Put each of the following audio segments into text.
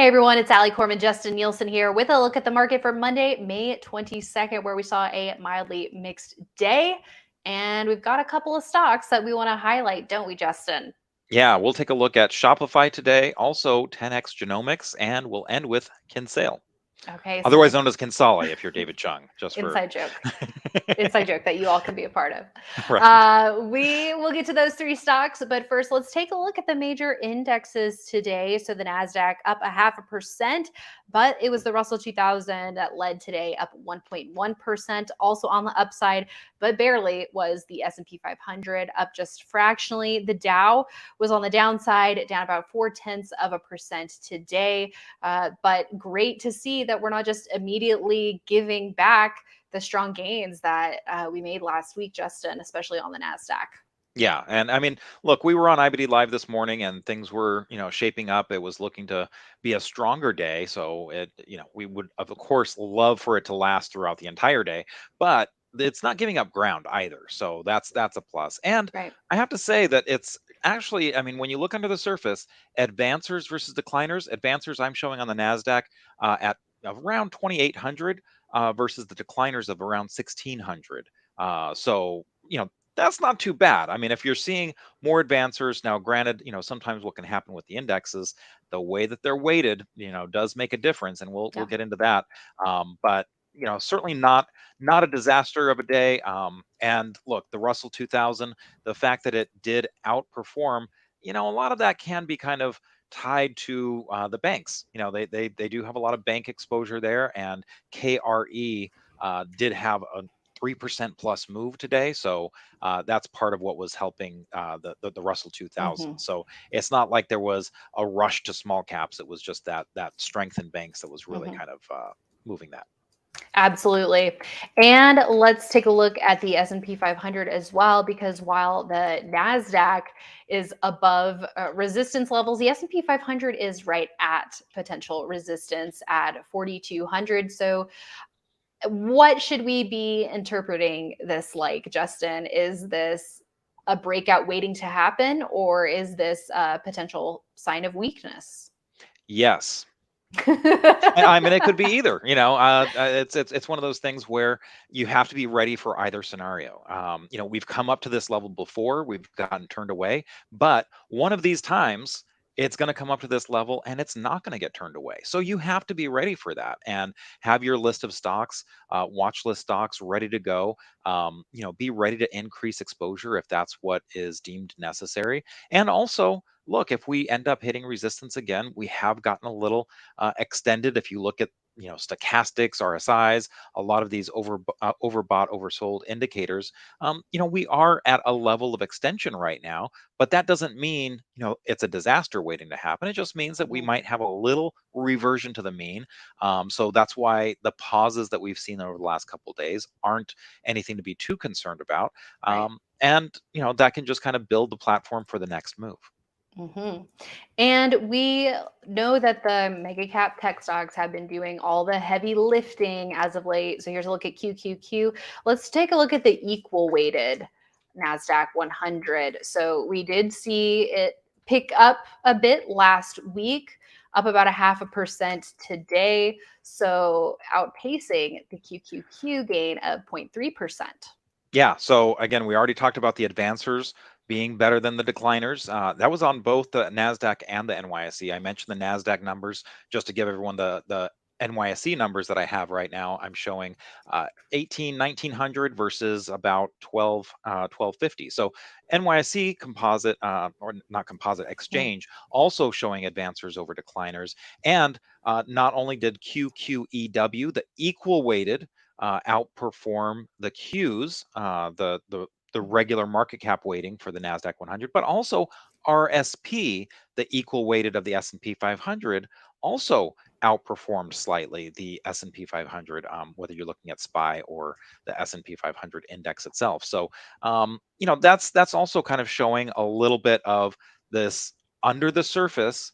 Hey everyone, it's Coram and Justin Nielsen here with a look at the market for Monday, May 22nd, where we saw a mildly mixed day. And we've got a couple of stocks that we want to highlight, don't we, Justin? Yeah, we'll take a look at Shopify today, also 10x Genomics, and we'll end with Kinsale, Okay, some otherwise known as Kinsale if you're David Chung, just for inside joke. Inside joke that you all can be a part of. right. We will get to those three stocks, but first let's take a look at the major indexes today. So the NASDAQ up 0.5%, but it was the Russell 2000 that led today up 1.1%. Also on the upside, but barely, was the S&P 500 up just fractionally. The Dow was on the downside, down about 0.4% today. But great to see that we're not just immediately giving back the strong gains that we made last week, Justin, especially on the NASDAQ. Yeah, and I mean, look, we were on IBD Live this morning, and things were, shaping up. It was looking to be a stronger day, so we would, of course, love for it to last throughout the entire day, but it's not giving up ground either. So that's a plus. And Right. I have to say that it's actually, I mean, when you look under the surface, advancers versus decliners, advancers I'm showing on the Nasdaq at around 2,800 versus the decliners of around 1,600. So that's not too bad. I mean, if you're seeing more advancers now, granted, sometimes what can happen with the indexes, the way that they're weighted, does make a difference, and we'll Yeah. get into that. But certainly not a disaster of a day. And look, the Russell 2000, the fact that it did outperform, a lot of that can be kind of tied to the banks. They do have a lot of bank exposure there, and KRE did have a 3% plus move today. So that's part of what was helping the Russell 2000. Mm-hmm. So it's not like there was a rush to small caps. It was just that strength in banks that was really Mm-hmm. kind of moving that. Absolutely. And let's take a look at the S&P 500 as well, because while the NASDAQ is above resistance levels, the S&P 500 is right at potential resistance at 4,200. So what should we be interpreting this like, Justin? Is this a breakout waiting to happen, or is this a potential sign of weakness? Yes. I mean, it could be either. It's one of those things where you have to be ready for either scenario. We've come up to this level before, we've gotten turned away, but one of these times it's going to come up to this level and it's not going to get turned away. So you have to be ready for that and have your list of stocks, watch list stocks ready to go. Be ready to increase exposure if that's what is deemed necessary. And also, look, if we end up hitting resistance again, we have gotten a little extended. If you look at stochastics, RSIs, a lot of these overbought, oversold indicators, we are at a level of extension right now, but that doesn't mean it's a disaster waiting to happen. It just means that we Mhm. might have a little reversion to the mean. So that's why the pauses that we've seen over the last couple of days aren't anything to be too concerned about. Right. And that can just kind of build the platform for the next move. Mm-hmm. And we know that the mega cap tech stocks have been doing all the heavy lifting as of late. So here's a look at QQQ. Let's take a look at the equal weighted NASDAQ 100. So we did see it pick up a bit last week, up about 0.5% today. So outpacing the QQQ gain of 0.3%. Yeah. So again, we already talked about the advancers being better than the decliners. That was on both the NASDAQ and the NYSE. I mentioned the NASDAQ numbers just to give everyone the NYSE numbers that I have right now. I'm showing 1900 versus about 1250. So NYSE composite, or not composite, exchange, also showing advancers over decliners. And not only did QQEW, the equal weighted, outperform the Qs, the regular market cap weighting for the Nasdaq 100, but also RSP, the equal weighted of the S&P 500, also outperformed slightly the S&P 500, whether you're looking at SPY or the S&P 500 index itself. So, that's also kind of showing a little bit of this under the surface.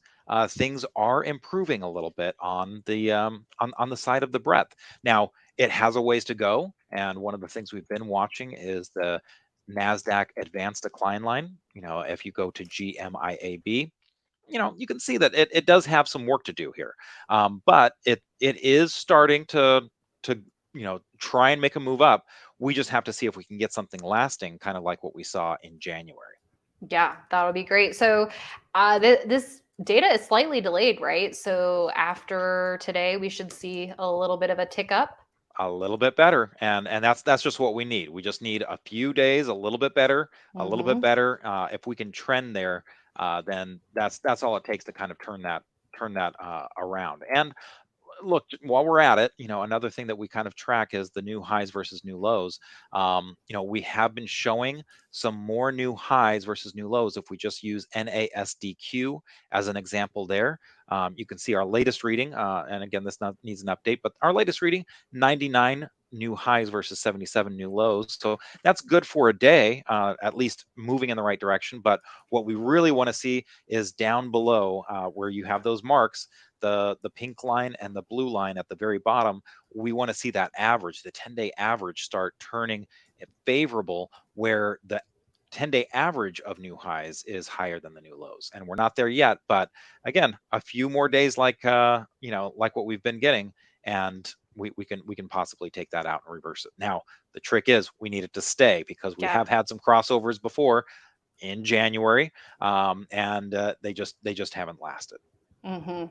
Things are improving a little bit on the on the side of the breadth. Now, it has a ways to go, and one of the things we've been watching is the NASDAQ advanced decline line. If you go to GMIAB, you can see that it does have some work to do here, but it is starting to try and make a move up. We just have to see if we can get something lasting, kind of like what we saw in January. Yeah, that would be great. So, this data is slightly delayed, right? So after today, we should see a little bit of a tick up. A little bit better, and that's just what we need. We just need a few days, a little bit better, a little bit Hmm. better. If we can trend there, then that's all it takes to kind of turn that around. And look, while we're at it, another thing that we kind of track is the new highs versus new lows. We have been showing some more new highs versus new lows. If we just use NASDQ as an example there, you can see our latest reading. And again, this not, needs an update, but our latest reading, 99 new highs versus 77 new lows. So that's good for a day, at least moving in the right direction. But what we really want to see is down below, where you have those marks, the pink line and the blue line at the very bottom. We want to see that average, the 10-day average, start turning favorable, where the 10-day average of new highs is higher than the new lows. And we're not there yet, but again, a few more days like what we've been getting, and we can possibly take that out and reverse it. Now, the trick is we need it to stay, because we Yeah. have had some crossovers before in January, and they just haven't lasted. Hmm.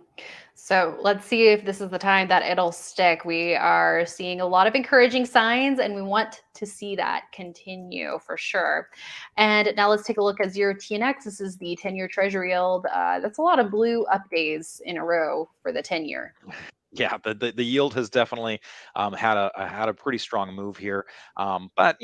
So let's see if this is the time that it'll stick. We are seeing a lot of encouraging signs, and we want to see that continue for sure. And now let's take a look at 0 TNX. This is the 10-year Treasury yield. That's a lot of blue up days in a row for the 10-year. Yeah, the yield has definitely had a pretty strong move here. But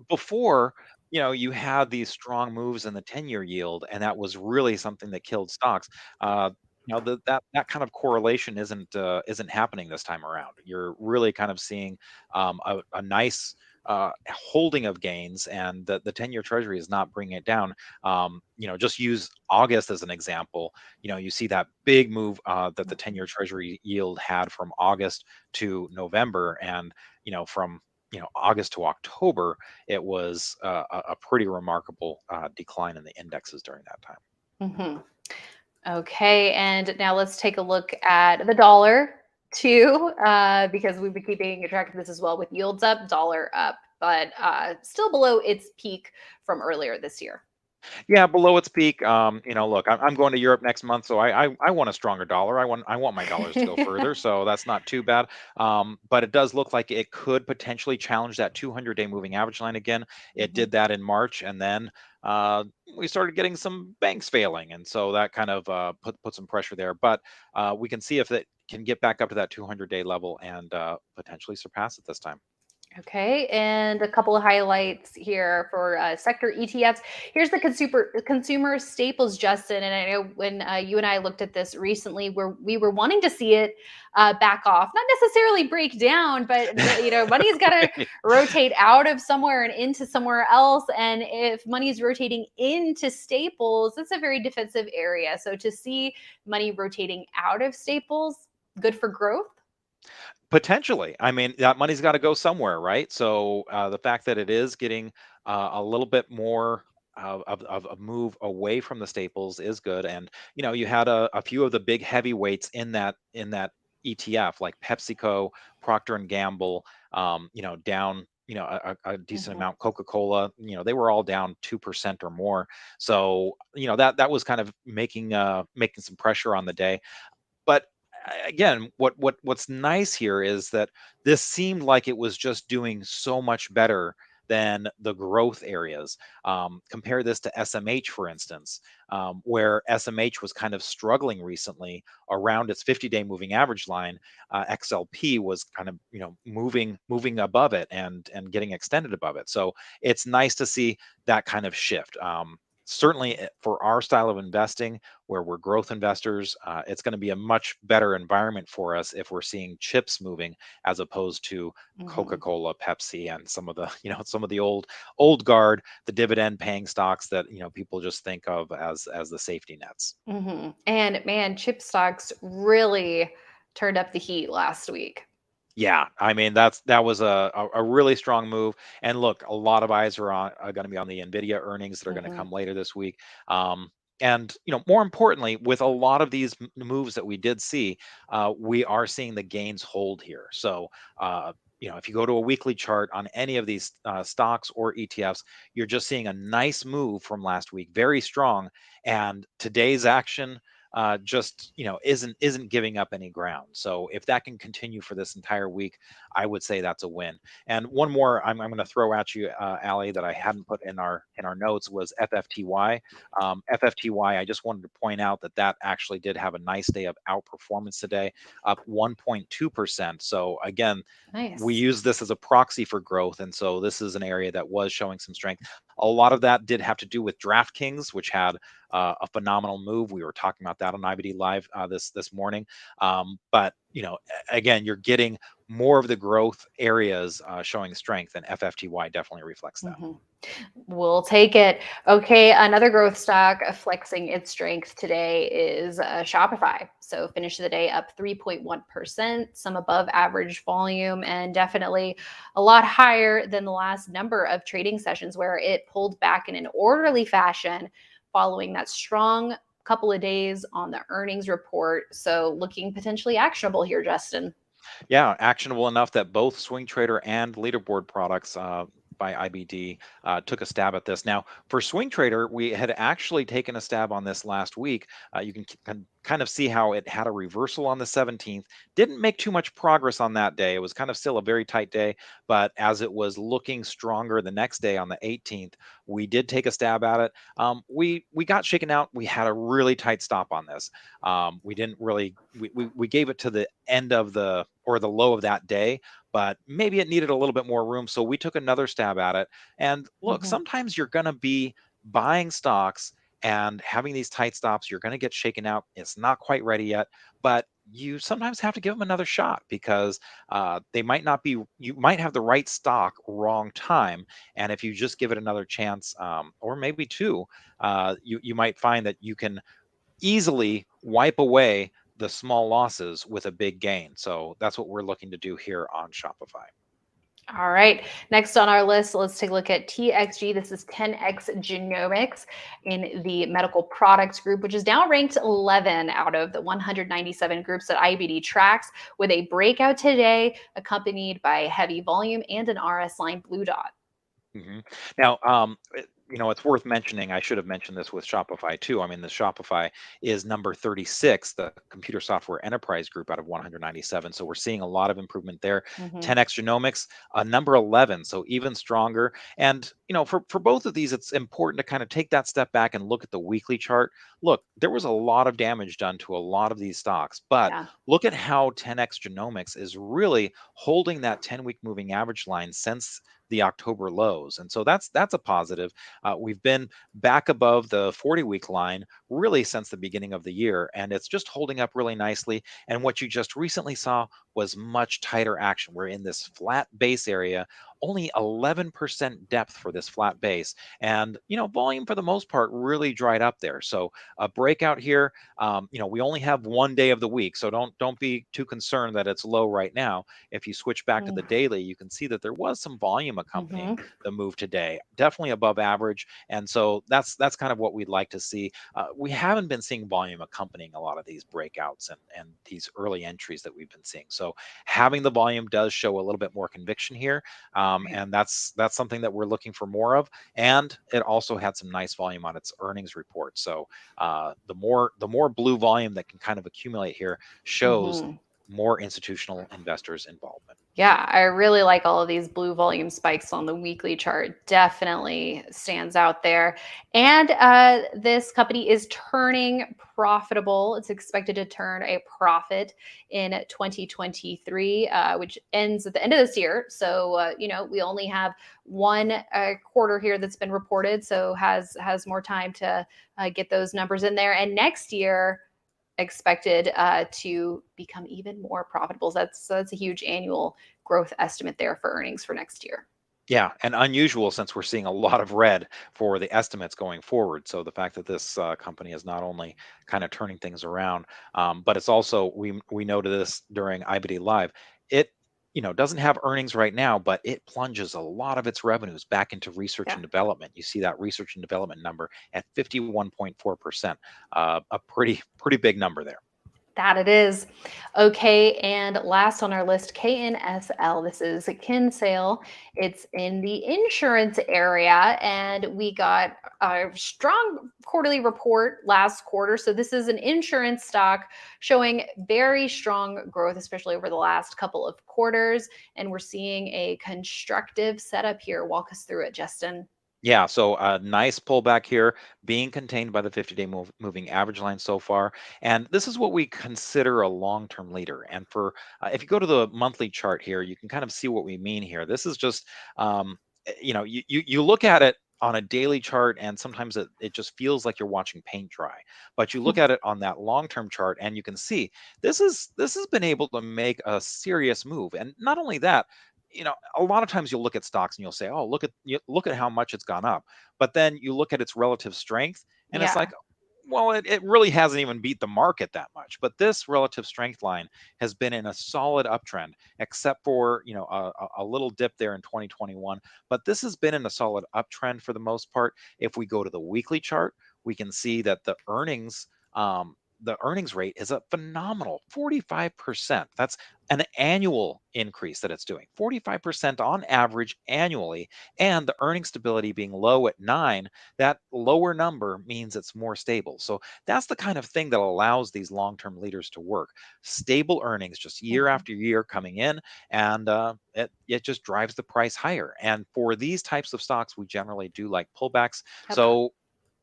before, you had these strong moves in the 10-year yield, and that was really something that killed stocks. Uh, that kind of correlation isn't happening this time around. You're really kind of seeing a nice holding of gains, and the 10-year Treasury is not bringing it down. Just use August as an example. You see that big move that the 10-year Treasury yield had from August to November, and from August to October, it was a pretty remarkable decline in the indexes during that time. Hmm. Okay, and now let's take a look at the dollar too, because we've been keeping track of this as well with yields up, dollar up, but still below its peak from earlier this year. Yeah, below its peak. Look, I'm going to Europe next month, so I want a stronger dollar. I want my dollars to go further, so that's not too bad. But it does look like it could potentially challenge that 200-day moving average line again. It Hmm. did that in March, and then uh, we started getting some banks failing, and so that kind of put some pressure there. But we can see if it can get back up to that 200-day level and potentially surpass it this time. Okay, and a couple of highlights here for sector ETFs. Here's the consumer staples, Justin. And I know when you and I looked at this recently, where we were wanting to see it back off, not necessarily break down, but money's got to rotate out of somewhere and into somewhere else. And if money is rotating into staples, it's a very defensive area. So to see money rotating out of staples, good for growth. Potentially. I mean, that money's got to go somewhere, right? So the fact that it is getting a little bit more of a move away from the staples is good. And you had a few of the big heavyweights in that ETF, like PepsiCo, Procter and Gamble, down. A decent Hmm. amount. Coca-Cola, they were all down 2% or more. So that was kind of making some pressure on the day. But again, what's nice here is that this seemed like it was just doing so much better than the growth areas. Compare this to SMH, for instance, where SMH was kind of struggling recently around its 50-day moving average line. XLP was kind of moving above it and getting extended above it. So it's nice to see that kind of shift. Certainly for our style of investing, where we're growth investors, it's going to be a much better environment for us if we're seeing chips moving, as opposed to Hmm. Coca-Cola, Pepsi, and some of the some of the old guard, the dividend paying stocks that people just think of as the safety nets. And man, chip stocks really turned up the heat last week. Yeah, I mean that was a really strong move. And look, a lot of eyes are going to be on the Nvidia earnings that are going to Hmm. come later this week. Um, And more importantly, with a lot of these moves that we did see, we are seeing the gains hold here. So if you go to a weekly chart on any of these stocks or ETFs, you're just seeing a nice move from last week, very strong. And today's action just isn't giving up any ground. So if that can continue for this entire week, I would say that's a win. And one more I'm going to throw at you, Ali, that I hadn't put in our notes was FFTY. FFTY, I just wanted to point out that actually did have a nice day of outperformance today, up 1.2%. So again, we Nice. use this as a proxy for growth. And so this is an area that was showing some strength. A lot of that did have to do with DraftKings, which had a phenomenal move. We were talking about that on IBD Live this morning. But again, you're getting more of the growth areas showing strength, and FFTY definitely reflects that. Mhm. We'll take it. Okay, another growth stock flexing its strength today is Shopify. So finished the day up 3.1%, some above average volume, and definitely a lot higher than the last number of trading sessions where it pulled back in an orderly fashion following that strong couple of days on the earnings report. So looking potentially actionable here, Justin. Yeah, actionable enough that both Swing Trader and Leaderboard products by IBD took a stab at this. Now, for Swing Trader, we had actually taken a stab on this last week. You can kind of see how it had a reversal on the 17th. Didn't make too much progress on that day. It was kind of still a very tight day, but as it was looking stronger the next day on the 18th, we did take a stab at it. We got shaken out. We had a really tight stop on this. We didn't really we gave it to the end of the low of that day, but maybe it needed a little bit more room. So we took another stab at it. And look, Mhm. sometimes you're going to be buying stocks and having these tight stops. You're going to get shaken out. It's not quite ready yet, but you sometimes have to give them another shot because they might not be, you might have the right stock, wrong time. And if you just give it another chance, or maybe two, you might find that you can easily wipe away the small losses with a big gain. So that's what we're looking to do here on Shopify. All right. Next on our list, let's take a look at TXG. This is 10x Genomics in the medical products group, which is now ranked 11 out of the 197 groups that IBD tracks, with a breakout today accompanied by heavy volume and an RS line blue dot. hmm Now, it's worth mentioning. I should have mentioned this with Shopify too. I mean, the Shopify is number 36, the computer software enterprise group out of 197. So we're seeing a lot of improvement there. Mhm. 10x Genomics, number 11, so even stronger. And for both of these, it's important to kind of take that step back and look at the weekly chart. Look, there was a lot of damage done to a lot of these stocks, but Yeah. look at how 10x Genomics is really holding that 10-week moving average line since the October lows. And so that's a positive. We've been back above the 40-week line really since the beginning of the year, and it's just holding up really nicely. And what you just recently saw was much tighter action. We're in this flat base area, only 11% depth for this flat base. And, volume for the most part really dried up there. So a breakout here, we only have one day of the week. So don't be too concerned that it's low right now. If you switch back to the daily, you can see that there was some volume accompanying Mm-hmm. the move today, definitely above average. And so that's kind of what we'd like to see. We haven't been seeing volume accompanying a lot of these breakouts and these early entries that we've been seeing. So having the volume does show a little bit more conviction here, Right. and that's something that we're looking for more of. And it also had some nice volume on its earnings report. So the more blue volume that can kind of accumulate here shows Mm-hmm. more institutional investors' involvement. Yeah, I really like all of these blue volume spikes on the weekly chart. Definitely stands out there. And this company is turning profitable. It's expected to turn a profit in 2023, which ends at the end of this year. So, we only have one quarter here that's been reported, so has more time to get those numbers in there. And next year, expected to become even more profitable. So that's a huge annual growth estimate there for earnings for next year. Yeah, and unusual since we're seeing a lot of red for the estimates going forward. So the fact that this company is not only kind of turning things around, but it's also we noted this during IBD Live. It doesn't have earnings right now, but it plunges a lot of its revenues back into research Yeah. and development. You see that research and development number at 51.4%, a pretty big number there. That it is. Okay, and last on our list, KNSL. This is Kinsale. It's in the insurance area, and we got a strong quarterly report last quarter. So this is an insurance stock showing very strong growth, especially over the last couple of quarters. And we're seeing a constructive setup here. Walk us through it, Justin. Yeah, so a nice pullback here, being contained by the 50-day moving average line so far. And this is what we consider a long-term leader. And for if you go to the monthly chart here, you can kind of see what we mean here. This is just, you look at it on a daily chart, and sometimes it just feels like you're watching paint dry. But you look at it on that long-term chart, and you can see this has been able to make a serious move. And not only that, a lot of times you'll look at stocks and you'll say, "Oh, look at how much it's gone up." But then you look at its relative strength, and it's Yeah. like, well, it really hasn't even beat the market that much. But this relative strength line has been in a solid uptrend, except for a little dip there in 2021. But this has been in a solid uptrend for the most part. If we go to the weekly chart, we can see that the earnings rate is a phenomenal 45%. That's an annual increase that it's doing, 45% on average annually. And the earning stability being low at 9, that lower number means it's more stable. So that's the kind of thing that allows these long-term leaders to work. Stable earnings just year Mhm. after year coming in, and it just drives the price higher. And for these types of stocks, we generally do like pullbacks. Yep. So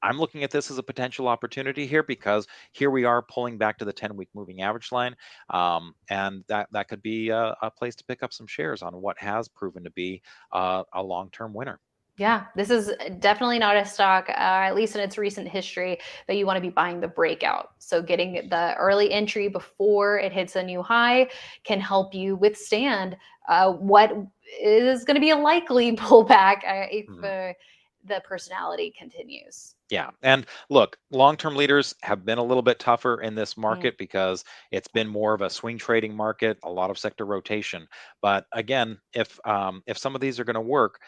I'm looking at this as a potential opportunity here, because here we are pulling back to the 10-week moving average line, and that could be a place to pick up some shares on what has proven to be a long-term winner. Yeah, this is definitely not a stock, at least in its recent history, that you want to be buying the breakout. So getting the early entry before it hits a new high can help you withstand what is going to be a likely pullback if Mhm. the personality continues. Yeah. And look, long-term leaders have been a little bit tougher in this Mm, market because it's been more of a swing trading market, a lot of sector rotation. But again, if some of these are going to work,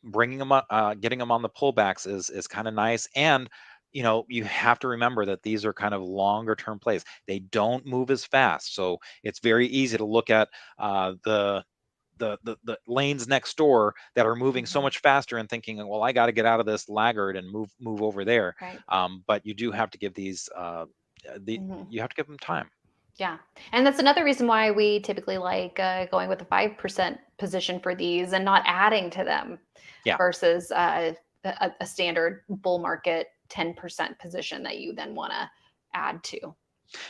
bringing them up, getting them on the pullbacks is kind of nice. And you have to remember that these are kind of longer term plays. They don't move as fast, so it's very easy to look at the lanes next door that are moving so mhm. much faster and thinking, well, I got to get out of this laggard and move over there. Right. But you do have to give these Mhm. you have to give them time. Yeah. And that's another reason why we typically like going with a 5% position for these and not adding to them Yeah. versus a standard bull market 10% position that you then want to add to.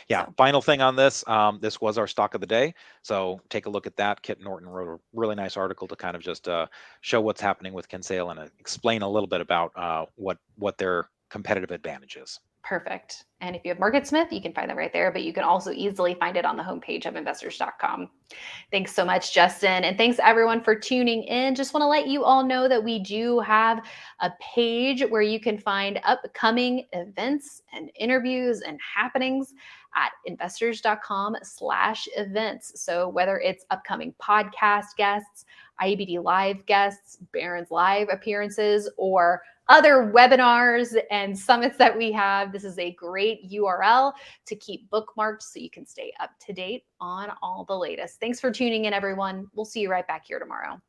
Yeah, So final thing on this. This was our stock of the day. So take a look at that. Kit Norton wrote a really nice article to kind of just show what's happening with Kinsale and explain a little bit about what their competitive advantage is. perfect. And if you have Market Smith, you can find them right there, but you can also easily find it on the homepage of investors.com. Thanks so much, Justin. And thanks everyone for tuning in. Just want to let you all know that we do have a page where you can find upcoming events and interviews and happenings at investors.com/events. So whether it's upcoming podcast guests, IBD live guests, Barron's live appearances, or other webinars and summits that we have, this is a great URL to keep bookmarked so you can stay up to date on all the latest. Thanks for tuning in, everyone. We'll see you right back here tomorrow.